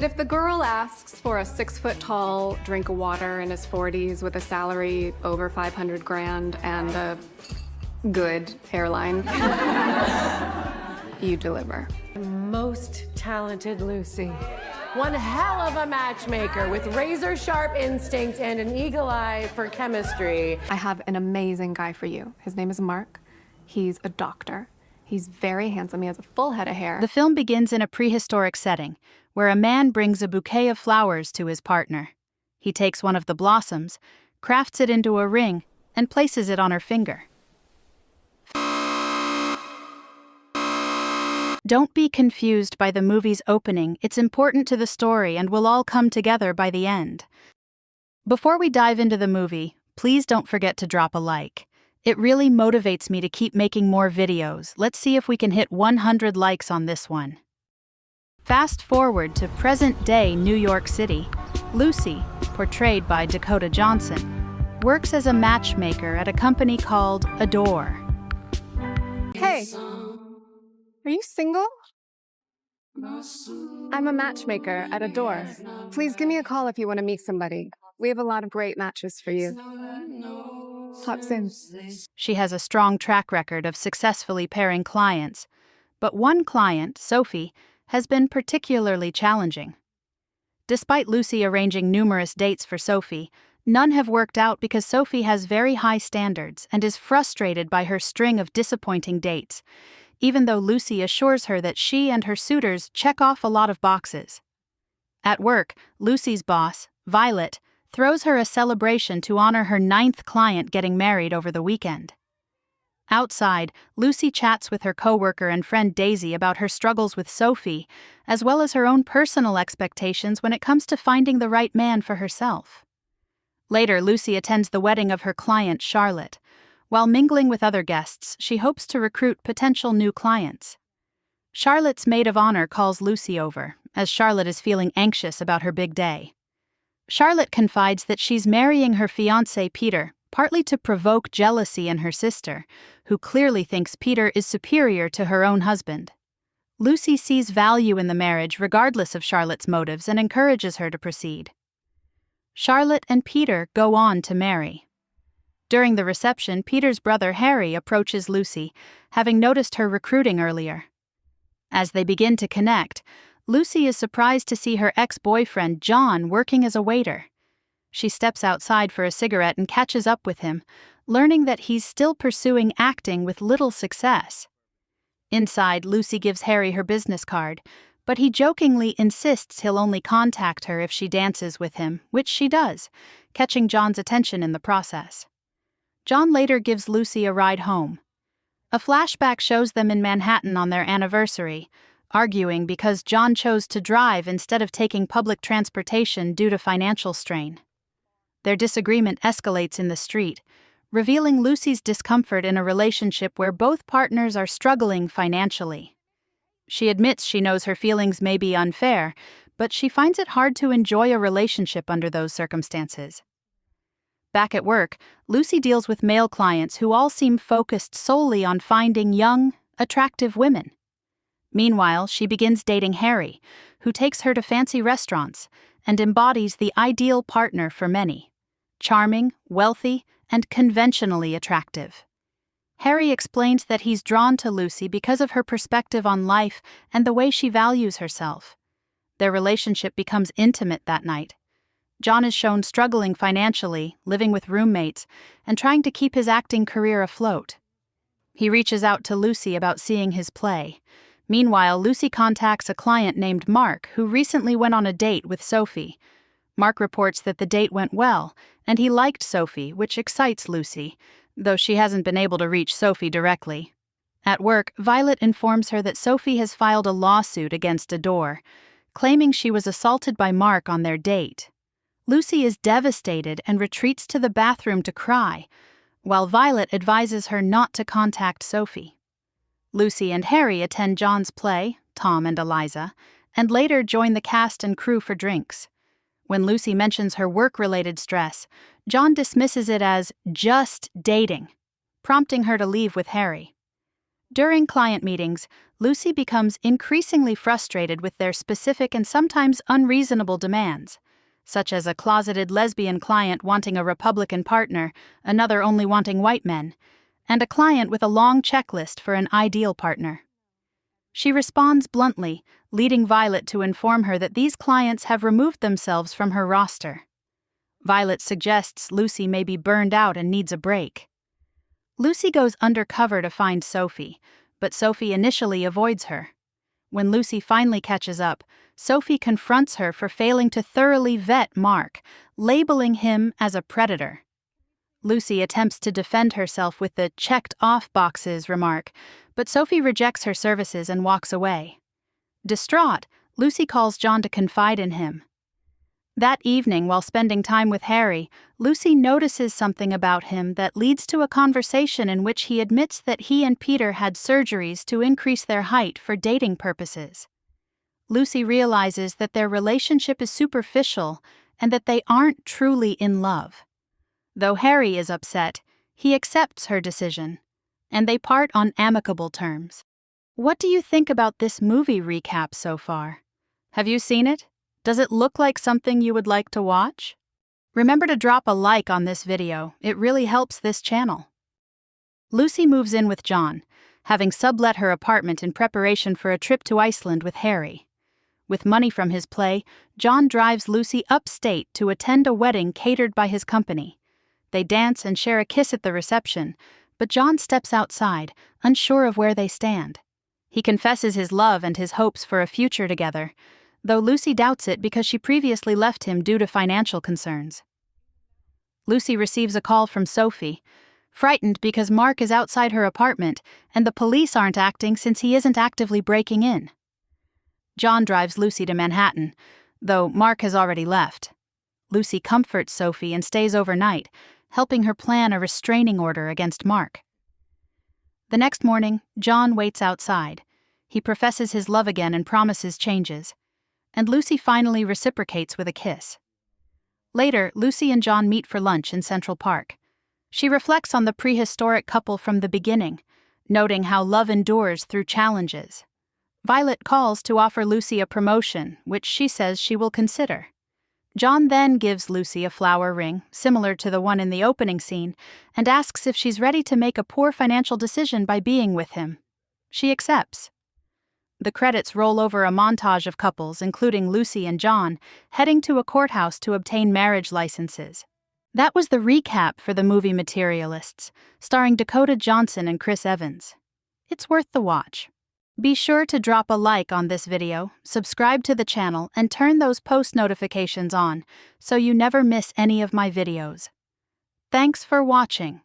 But if the girl asks for a 6-foot-tall drink of water in his 40s with a salary over 500 grand and a good hairline, you deliver. Most talented Lucy. One hell of a matchmaker with razor-sharp instincts and an eagle eye for chemistry. I have an amazing guy for you. His name is Mark. He's a doctor. He's very handsome. He has a full head of hair. The film begins in a prehistoric setting, where a man brings a bouquet of flowers to his partner. He takes one of the blossoms, crafts it into a ring, and places it on her finger. Don't be confused by the movie's opening. It's important to the story and will all come together by the end. Before we dive into the movie, please don't forget to drop a like. It really motivates me to keep making more videos. Let's see if we can hit 100 likes on this one. Fast forward to present-day New York City. Lucy, portrayed by Dakota Johnson, works as a matchmaker at a company called Adore. Hey, are you single? I'm a matchmaker at Adore. Please give me a call if you want to meet somebody. We have a lot of great matches for you. Talk soon. She has a strong track record of successfully pairing clients, but one client, Sophie, has been particularly challenging. Despite Lucy arranging numerous dates for Sophie, none have worked out because Sophie has very high standards and is frustrated by her string of disappointing dates, even though Lucy assures her that she and her suitors check off a lot of boxes. At work, Lucy's boss, Violet, throws her a celebration to honor her 9th client getting married over the weekend. Outside, Lucy chats with her coworker and friend Daisy about her struggles with Sophie, as well as her own personal expectations when it comes to finding the right man for herself. Later, Lucy attends the wedding of her client, Charlotte. While mingling with other guests, she hopes to recruit potential new clients. Charlotte's maid of honor calls Lucy over, as Charlotte is feeling anxious about her big day. Charlotte confides that she's marrying her fiancé Peter, partly to provoke jealousy in her sister, who clearly thinks Peter is superior to her own husband. Lucy sees value in the marriage regardless of Charlotte's motives and encourages her to proceed. Charlotte and Peter go on to marry. During the reception, Peter's brother Harry approaches Lucy, having noticed her recruiting earlier. As they begin to connect, Lucy is surprised to see her ex-boyfriend John working as a waiter. She steps outside for a cigarette and catches up with him, learning that he's still pursuing acting with little success. Inside, Lucy gives Harry her business card, but he jokingly insists he'll only contact her if she dances with him, which she does, catching John's attention in the process. John later gives Lucy a ride home. A flashback shows them in Manhattan on their anniversary, arguing because John chose to drive instead of taking public transportation due to financial strain. Their disagreement escalates in the street, revealing Lucy's discomfort in a relationship where both partners are struggling financially. She admits she knows her feelings may be unfair, but she finds it hard to enjoy a relationship under those circumstances. Back at work, Lucy deals with male clients who all seem focused solely on finding young, attractive women. Meanwhile, she begins dating Harry, who takes her to fancy restaurants and embodies the ideal partner for many: charming, wealthy, and conventionally attractive. Harry explains that he's drawn to Lucy because of her perspective on life and the way she values herself. Their relationship becomes intimate that night. John is shown struggling financially, living with roommates, and trying to keep his acting career afloat. He reaches out to Lucy about seeing his play. Meanwhile, Lucy contacts a client named Mark, who recently went on a date with Sophie. Mark reports that the date went well, and he liked Sophie, which excites Lucy, though she hasn't been able to reach Sophie directly. At work, Violet informs her that Sophie has filed a lawsuit against Adore, claiming she was assaulted by Mark on their date. Lucy is devastated and retreats to the bathroom to cry, while Violet advises her not to contact Sophie. Lucy and Harry attend John's play, Tom and Eliza, and later join the cast and crew for drinks. When Lucy mentions her work-related stress, John dismisses it as just dating, prompting her to leave with Harry. During client meetings, Lucy becomes increasingly frustrated with their specific and sometimes unreasonable demands, such as a closeted lesbian client wanting a Republican partner, another only wanting white men, and a client with a long checklist for an ideal partner. She responds bluntly, leading Violet to inform her that these clients have removed themselves from her roster. Violet suggests Lucy may be burned out and needs a break. Lucy goes undercover to find Sophie, but Sophie initially avoids her. When Lucy finally catches up, Sophie confronts her for failing to thoroughly vet Mark, labeling him as a predator. Lucy attempts to defend herself with the checked off boxes remark, but Sophie rejects her services and walks away. Distraught, Lucy calls John to confide in him. That evening, while spending time with Harry, Lucy notices something about him that leads to a conversation in which he admits that he and Peter had surgeries to increase their height for dating purposes. Lucy realizes that their relationship is superficial and that they aren't truly in love. Though Harry is upset, he accepts her decision, and they part on amicable terms. What do you think about this movie recap so far? Have you seen it? Does it look like something you would like to watch? Remember to drop a like on this video, it really helps this channel. Lucy moves in with John, having sublet her apartment in preparation for a trip to Iceland with Harry. With money from his play, John drives Lucy upstate to attend a wedding catered by his company. They dance and share a kiss at the reception, but John steps outside, unsure of where they stand. He confesses his love and his hopes for a future together, though Lucy doubts it because she previously left him due to financial concerns. Lucy receives a call from Sophie, frightened because Mark is outside her apartment and the police aren't acting since he isn't actively breaking in. John drives Lucy to Manhattan, though Mark has already left. Lucy comforts Sophie and stays overnight, helping her plan a restraining order against Mark. The next morning, John waits outside. He professes his love again and promises changes, and Lucy finally reciprocates with a kiss. Later, Lucy and John meet for lunch in Central Park. She reflects on the prehistoric couple from the beginning, noting how love endures through challenges. Violet calls to offer Lucy a promotion, which she says she will consider. John then gives Lucy a flower ring, similar to the one in the opening scene, and asks if she's ready to make a poor financial decision by being with him. She accepts. The credits roll over a montage of couples, including Lucy and John, heading to a courthouse to obtain marriage licenses. That was the recap for the movie Materialists, starring Dakota Johnson and Chris Evans. It's worth the watch. Be sure to drop a like on this video, subscribe to the channel, and turn those post notifications on so you never miss any of my videos. Thanks for watching.